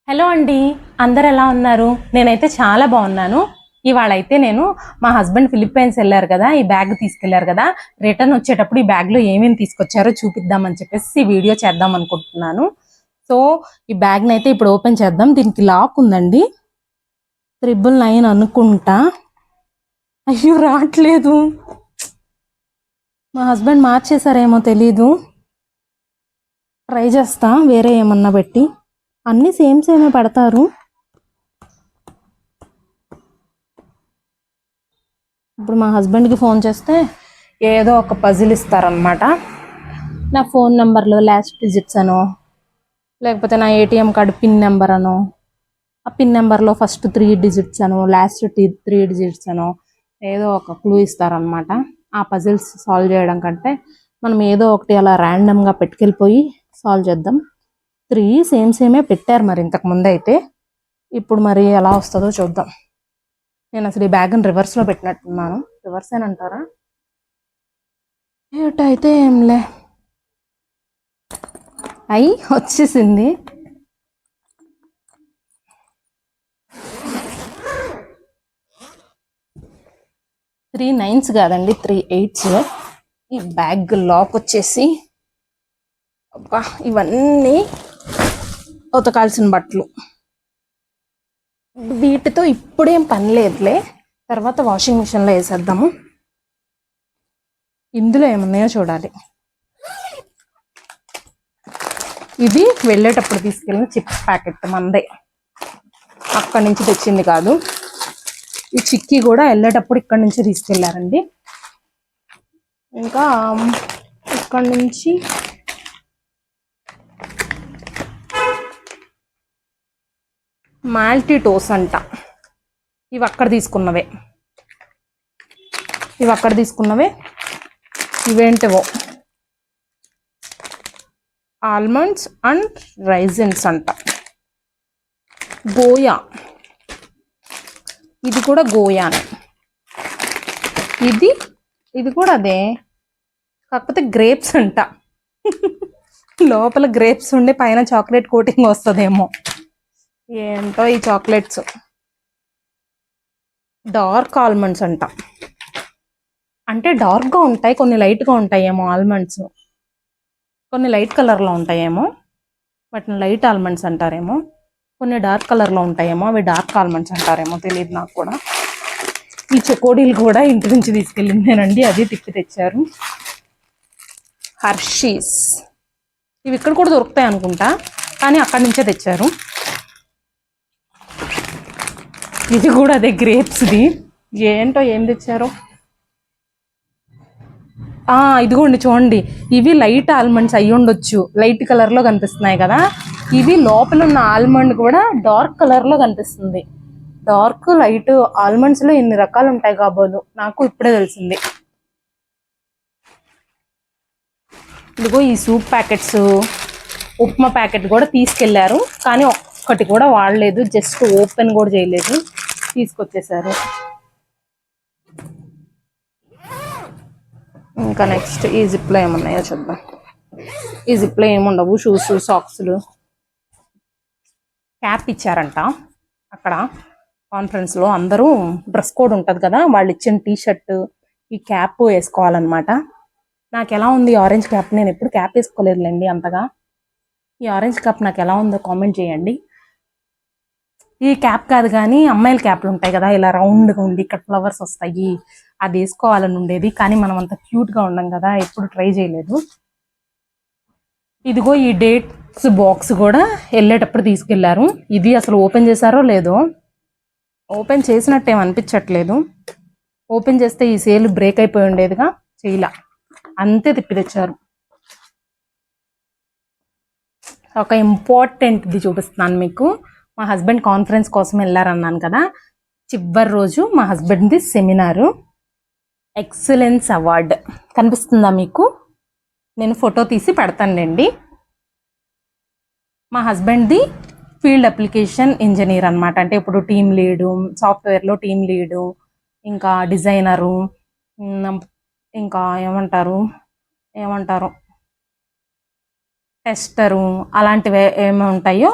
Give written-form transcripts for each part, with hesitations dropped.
Hello అండి. అందరు ఎలా ఉన్నారు? నేనైతే చాలా బాగున్నాను. ఇవాళ అయితే నేను మా హస్బెండ్ ఫిలిప్పైన్స్ వెళ్ళారు కదా, ఈ బ్యాగ్ తీసుకెళ్లారు కదా, రిటర్న్ వచ్చేటప్పుడు ఈ బ్యాగ్ లో ఏమేమి తీసుకొచ్చారో చూపిద్దామని చెప్పేసి వీడియో చేద్దాం అనుకుంటున్నాను. సో ఈ బ్యాగ్ అయితే ఇప్పుడు ఓపెన్ చేద్దాం. దీనికి లాక్ ఉందండి, 999 అనుకుంటా. అయ్యో రావట్లేదు, మా హస్బెండ్ మార్చేసారేమో తెలీదు. ట్రై చేస్తా వేరే ఏమన్నా పెట్టి. అన్నీ సేమే పెడతారు. ఇప్పుడు మా హస్బెండ్కి ఫోన్ చేస్తే ఏదో ఒక పజిల్ ఇస్తారనమాట. నా ఫోన్ నెంబర్లో లాస్ట్ డిజిట్స్ అనో, లేకపోతే నా ఏటీఎం కార్డు పిన్ నెంబర్ అనో, ఆ పిన్ నెంబర్లో ఫస్ట్ 3 డిజిట్స్ అనో, లాస్ట్ 3 డిజిట్స్ అనో ఏదో ఒక క్లూ ఇస్తారనమాట. ఆ పజిల్స్ సాల్వ్ చేయడం కంటే మనం ఏదో ఒకటి అలా ర్యాండమ్గా పెట్టుకెళ్ళిపోయి సాల్వ్ చేద్దాం. 3 సేమే పెట్టారు మరి ఇంతకు ముందు అయితే. ఇప్పుడు మరి ఎలా వస్తుందో చూద్దాం. నేను అసలు ఈ బ్యాగ్ని రివర్స్లో పెట్టినట్టున్నాను. రివర్స్ ఏనంటారా? ఏటైతే ఏంలే, అయి వచ్చేసింది. 3 9s కాదండి, 3 8s. ఈ బ్యాగ్ లాక్ వచ్చేసి, అబ్బా ఇవన్నీ ఉతకాల్సిన బట్టలు. వీటితో ఇప్పుడేం పని లేదులే, తర్వాత వాషింగ్ మిషన్లో వేసేద్దాము. ఇందులో ఏమున్నాయో చూడాలి. ఇది వెళ్ళేటప్పుడు తీసుకెళ్ళిన చిప్స్ ప్యాకెట్ మందే, అక్కడి నుంచి తెచ్చింది కాదు. ఈ చిక్కీ కూడా వెళ్ళేటప్పుడు ఇక్కడి నుంచి తీసుకెళ్లారండి. ఇంకా ఇక్కడి నుంచి మాల్టీ టోస్ అంట. ఇవి అక్కడ తీసుకున్నవే. ఇవేంటివో ఆల్మండ్స్ అండ్ రైజిన్స్ అంట. గోయా, ఇది కూడా గోయానే. ఇది కూడా అదే, కాకపోతే గ్రేప్స్ అంట. లోపల గ్రేప్స్ ఉండి పైన చాక్లెట్ కోటింగ్ వస్తుందేమో. ఏంటో ఈ చాక్లెట్స్. డార్క్ ఆల్మండ్స్ అంట, అంటే డార్క్గా ఉంటాయి, కొన్ని లైట్గా ఉంటాయేమో ఆల్మండ్స్. కొన్ని లైట్ కలర్లో ఉంటాయేమో, వాటిని లైట్ ఆల్మండ్స్ అంటారేమో. కొన్ని డార్క్ కలర్లో ఉంటాయేమో, అవి డార్క్ ఆల్మండ్స్ అంటారేమో, తెలియదు నాకు కూడా. ఈ చెకోడీలు కూడా ఇంటి నుంచి తీసుకెళ్ళిందేనండి, అది తిప్పి తెచ్చారు. హర్షీస్, ఇవి ఇక్కడ కూడా దొరుకుతాయి అనుకుంటా, కానీ అక్కడి నుంచే తెచ్చారు. ఇది కూడా అదే, గ్రేప్స్ది. ఏంటో ఏం తెచ్చారో. ఇదిగోండి చూడండి, ఇవి లైట్ ఆల్మండ్స్ అయ్యి ఉండొచ్చు, లైట్ కలర్లో కనిపిస్తున్నాయి కదా. ఇవి లోపల ఉన్న ఆల్మండ్ కూడా డార్క్ కలర్లో కనిపిస్తుంది. డార్క్ లైట్ ఆల్మండ్స్లో ఎన్ని రకాలు ఉంటాయి కాబోలు, నాకు ఇప్పుడే తెలిసింది. ఇదిగో ఈ సూప్ ప్యాకెట్స్, ఉప్మా ప్యాకెట్ కూడా తీసుకెళ్లారు, కానీ ఒక్కటి కూడా వాడలేదు, జస్ట్ ఓపెన్ కూడా చేయలేదు, తీసుకొచ్చేసారు. ఇంకా నెక్స్ట్ ఈ జిప్లో ఏమున్నాయో చూద్దాం. ఈ జిప్లో ఏముండవు, షూస్, సాక్స్లు. క్యాప్ ఇచ్చారంట అక్కడ కాన్ఫరెన్స్లో. అందరూ డ్రెస్ కోడ్ ఉంటుంది కదా, వాళ్ళు ఇచ్చిన టీషర్ట్, ఈ క్యాప్ వేసుకోవాలన్నమాట. నాకు ఎలా ఉంది ఆరెంజ్ క్యాప్? నేను ఎప్పుడు క్యాప్ వేసుకోలేదులేండి అంతగా. ఈ ఆరెంజ్ క్యాప్ నాకు ఎలా ఉందో కామెంట్ చేయండి. ఈ క్యాప్ కాదు కానీ అమ్మాయిల క్యాప్లు ఉంటాయి కదా, ఇలా రౌండ్గా ఉండి ఇక్కడ ఫ్లవర్స్ వస్తాయి, అది వేసుకోవాలని ఉండేది, కానీ మనం అంత క్యూట్గా ఉండం కదా, ఎప్పుడు ట్రై చేయలేదు. ఇదిగో ఈ డేట్స్ బాక్స్ కూడా వెళ్ళేటప్పుడు తీసుకెళ్లారు. ఇది అసలు ఓపెన్ చేశారో లేదో, ఓపెన్ చేసినట్టు అనిపించట్లేదు. ఓపెన్ చేస్తే ఈ సేల్ బ్రేక్ అయిపోయి ఉండేదిగా, చేయలా, అంతే తిప్పి తెచ్చారు. ఒక ఇంపార్టెంట్ది చూపిస్తున్నాను మీకు. మా హస్బెండ్ కాన్ఫరెన్స్ కోసం వెళ్ళారన్నాను కదా, చివరి రోజు మా హస్బెండ్ది సెమినారు, ఎక్సలెన్స్ అవార్డ్. కనిపిస్తుందా మీకు? నేను ఫోటో తీసి పెడతానండి. మా హస్బెండ్ది ఫీల్డ్ అప్లికేషన్ ఇంజనీర్ అనమాట. అంటే ఇప్పుడు టీమ్ లీడు, సాఫ్ట్వేర్లో టీమ్ లీడు, ఇంకా డిజైనరు, ఇంకా ఏమంటారు టెస్టరు, అలాంటివి ఏమి ఉంటాయో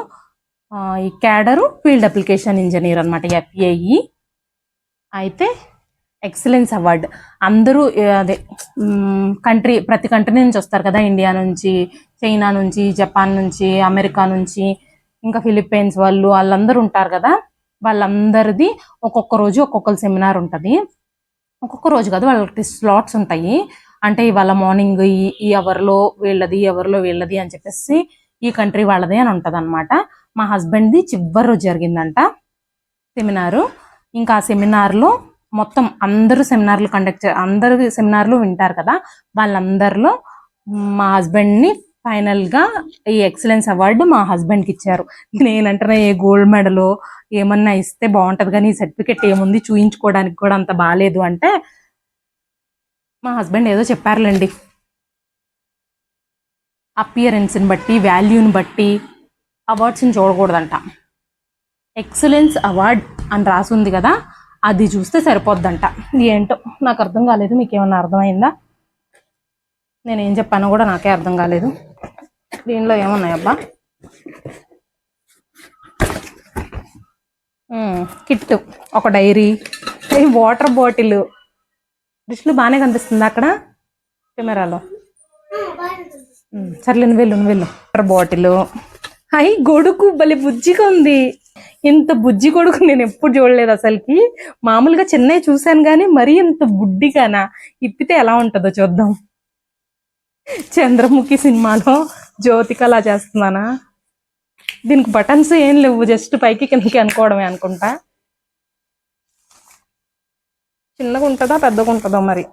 ఈ క్యాడరు ఫీల్డ్ అప్లికేషన్ ఇంజనీర్ అనమాట, FAE. అయితే ఎక్సలెన్స్ అవార్డ్ అందరూ అదే ప్రతి కంట్రీ నుంచి వస్తారు కదా, ఇండియా నుంచి, చైనా నుంచి, జపాన్ నుంచి, అమెరికా నుంచి, ఇంకా ఫిలిప్పైన్స్ వాళ్ళందరూ ఉంటారు కదా, వాళ్ళందరిది ఒక్కొక్క రోజు ఒక్కొక్క సెమినార్ ఉంటుంది. ఒక్కొక్క రోజు కాదు, వాళ్ళకి స్లాట్స్ ఉంటాయి. అంటే ఇవాళ మార్నింగ్ ఈ అవర్లో వీళ్ళది, ఈ అవర్లో వీళ్ళది అని చెప్పేసి ఈ కంట్రీ వాళ్ళది అని ఉంటుంది అనమాట. మా హస్బెండ్ది చివరి రోజు జరిగిందంట సెమినారు. ఇంకా ఆ సెమినార్లో మొత్తం అందరూ అందరూ సెమినార్లు వింటారు కదా, వాళ్ళందరిలో మా హస్బెండ్ని ఫైనల్గా ఈ ఎక్సలెన్స్ అవార్డు మా హస్బెండ్కి ఇచ్చారు. నేనంటే ఏ గోల్డ్ మెడల్ ఏమన్నా ఇస్తే బాగుంటుంది, కానీ ఈ సర్టిఫికెట్ ఏముంది చూయించుకోవడానికి కూడా అంత బాగాలేదు అంటే మా హస్బెండ్ ఏదో చెప్పారులేండి. అపియరెన్స్ని బట్టి, వాల్యూని బట్టి అవార్డ్స్ని చూడకూడదంట. ఎక్సలెన్స్ అవార్డ్ అని రాసి ఉంది కదా, అది చూస్తే సరిపోద్దంట. ఏంటో నాకు అర్థం కాలేదు, మీకేమన్నా అర్థమైందా? నేనేం చెప్పానో కూడా నాకే అర్థం కాలేదు. దీనిలో ఏమున్నాయబ్బా? కిట్, ఒక డైరీ, వాటర్ బాటిల్. డిష్లు బాగానే కనిపిస్తుంది అక్కడ కెమెరాలో. సర్లే నువ్వు వెళ్ళు. Water bottle. గొడుగు భలే బుజ్జిగా ఉంది. ఇంత బుజ్జి కొడుకు నేను ఎప్పుడు చూడలేదు అసలుకి. మామూలుగా చెన్నై చూశాను కానీ మరీ ఇంత బుడ్డిగానా. ఇప్పితే ఎలా ఉంటుందో చూద్దాం. చంద్రముఖి సినిమాలో జ్యోతికలా చేస్తున్నానా? దీనికి బటన్స్ ఏం లేవు, జస్ట్ పైకి కిందకి అనుకోవడమే అనుకుంటా. చిన్నగా ఉంటుందా పెద్దగా ఉంటుందో మరి.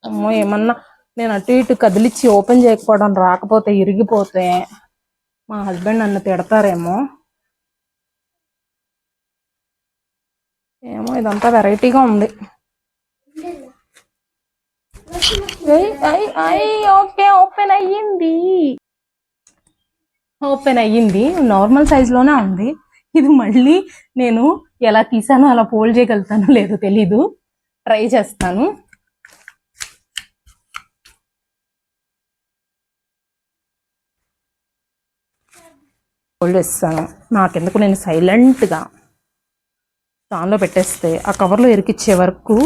అమ్మో, ఏమన్నా నేను అటు ఇటు కదిలిచ్చి ఓపెన్ చేయకపోవడం, రాకపోతే ఇరిగిపోతే మా హస్బెండ్ నన్ను తిడతారేమో. ఏమో, ఇదంతా వెరైటీగా ఉంది. ఓకే, ఓపెన్ అయ్యింది. నార్మల్ సైజులోనే ఉంది. ఇది మళ్ళీ నేను ఎలా తీసానో అలా ఫోల్డ్ చేయగలుగుతానో లేదో తెలీదు, ట్రై చేస్తాను. ఫోల్డ్ చేస్తాను. నాకెందుకు, నేను సైలెంట్గా దానిలో పెట్టేస్తే ఆ కవర్లో ఇరికిచ్చే వరకు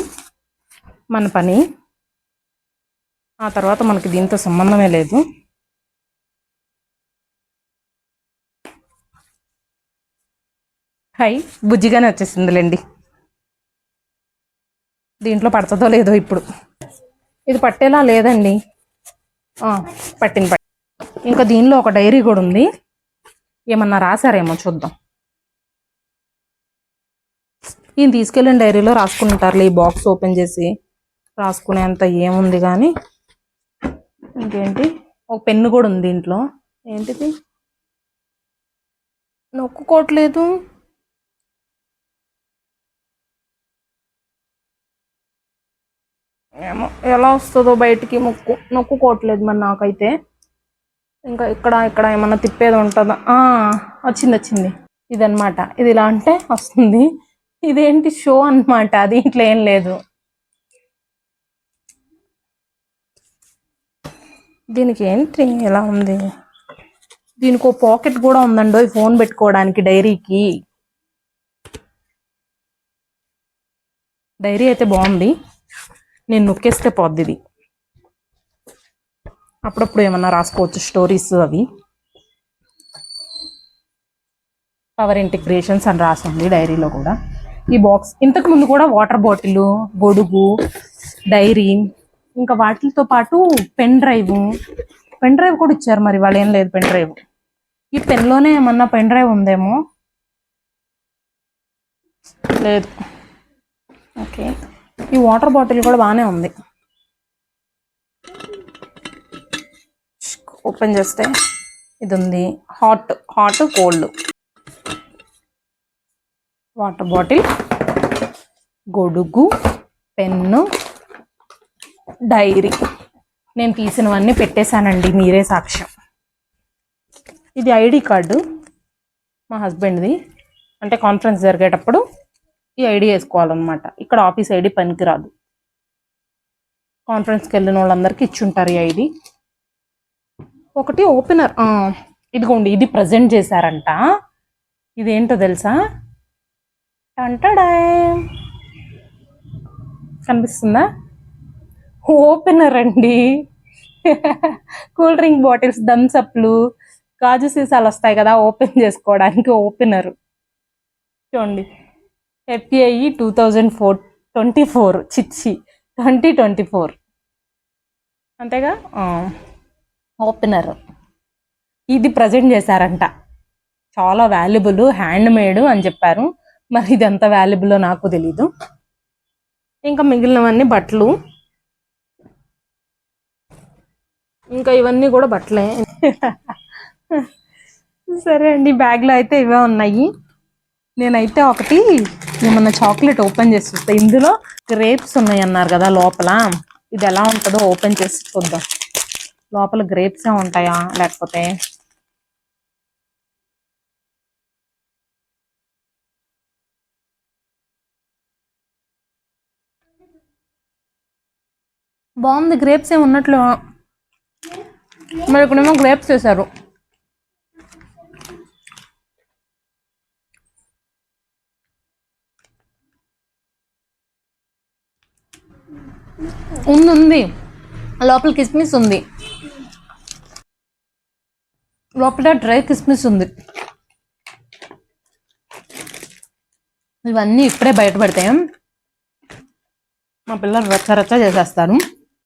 మన పని. ఆ తర్వాత మనకి దీంతో సంబంధమే లేదు. బుజ్జిగానే వచ్చేసిందిలేండి. దీంట్లో పడుతుందో లేదో ఇప్పుడు. ఇది పట్టేలా లేదండి. పట్టింది. ఇంకా దీనిలో ఒక డైరీ కూడా ఉంది. ఏమన్నా రాశారేమో చూద్దాం. ఈయన తీసుకెళ్ళిన డైరీలో రాసుకుంటారులే. ఈ బాక్స్ ఓపెన్ చేసి రాసుకునేంత ఏముంది కానీ. ఇంకేంటి, ఒక పెన్ను కూడా ఉంది దీంట్లో. ఏంటిది, నొక్కుకోవట్లేదు. ఏమో ఎలా వస్తుందో బయటికి. నొక్కుకోవట్లేదు మరి నాకైతే. ఇంకా ఇక్కడ ఏమన్నా తిప్పేది ఉంటుందా? వచ్చింది. ఇదనమాట. ఇది ఇలా అంటే వస్తుంది. ఇదేంటి షో అనమాట, దీంట్లో ఏం లేదు. దీనికి ఏంటి ఎలా ఉంది? దీనికి ఒక పాకెట్ కూడా ఉందండి, ఫోన్ పెట్టుకోవడానికి. డైరీ అయితే బాగుంది. నేను నొక్కేస్తే పోద్ది ఇది. అప్పుడప్పుడు ఏమన్నా రాసుకోవచ్చు, స్టోరీస్ అవి. పవర్ ఇంటిగ్రేషన్స్ అని రాసింది డైరీలో కూడా. ఈ బాక్స్ ఇంతకు ముందు కూడా వాటర్ బాటిల్, గొడుగు, డైరీ, ఇంకా వాటితో పాటు పెన్ డ్రైవ్ కూడా ఇచ్చారు. మరి వాళ్ళు ఏం లేదు పెన్ డ్రైవ్. ఈ పెన్లోనే ఏమన్నా పెన్ డ్రైవ్ ఉందేమో. లేదు. ఓకే, ఈ వాటర్ బాటిల్ కూడా బాగానే ఉంది. ఓపెన్ చేస్తే ఇది ఉంది, హాట్ కోల్డ్. వాటర్ బాటిల్, గొడుగు, పెన్ను, డైరీ. నేను తీసినవన్నీ పెట్టేశానండి, మీరే సాక్ష్యం. ఇది ఐడి కార్డు మా హస్బెండ్ది. అంటే కాన్ఫరెన్స్ జరిగేటప్పుడు ఈ ఐడి వేసుకోవాలన్నమాట. ఇక్కడ ఆఫీస్ ఐడి పనికిరాదు. కాన్ఫరెన్స్కి వెళ్ళిన వాళ్ళందరికీ ఇచ్చుంటారు ఈ ఐడి. ఒకటి ఓపెనర్. ఇదిగోండి, ఇది ప్రజెంట్ చేశారంట. ఇదేంటో తెలుసా? టంటడా కనిపిస్తుందా? ఓపెనర్ అండి. కూల్ డ్రింక్ బాటిల్స్, థమ్స్అప్లు, గాజు సీసాలు వస్తాయి కదా ఓపెన్ చేసుకోవడానికి ఓపెనర్. చూడండి, ఎఫ్పిఐ 2024 చిచ్చి 2024 అంతేగా. ఓపెనర్ ఇది ప్రజెంట్ చేశారంట. చాలా వాల్యుబుల్, హ్యాండ్ మేడ్ అని చెప్పారు. మరి ఇది ఎంత వాల్యుబుల్లో నాకు తెలీదు. ఇంకా మిగిలినవన్నీ బట్టలు. ఇంకా ఇవన్నీ కూడా బట్టలే. సరే అండి, బ్యాగ్లో అయితే ఇవే ఉన్నాయి. నేనైతే ఒకటి ఏమన్నా చాక్లెట్ ఓపెన్ చేసి చూస్తా. ఇందులో గ్రేప్స్ ఉన్నాయి అన్నారు కదా లోపల. ఇది ఎలా ఉంటుందో ఓపెన్ చేసి చూద్దాం. లోపల గ్రేప్సే ఉంటాయా లేకపోతే బాగుంది. గ్రేప్స్ ఏమి ఉన్నట్లు, మరి ఇక్కడేమో గ్రేప్స్ వేశారు. ఉంది లోపల కిస్మిస్ ఉంది. లోపల డ్రై కిస్మిస్ ఉంది. ఇవన్నీ ఇప్పుడే బయటపడతాయి. మా పిల్లలు రచ్చ రచ్చ చేసేస్తారు.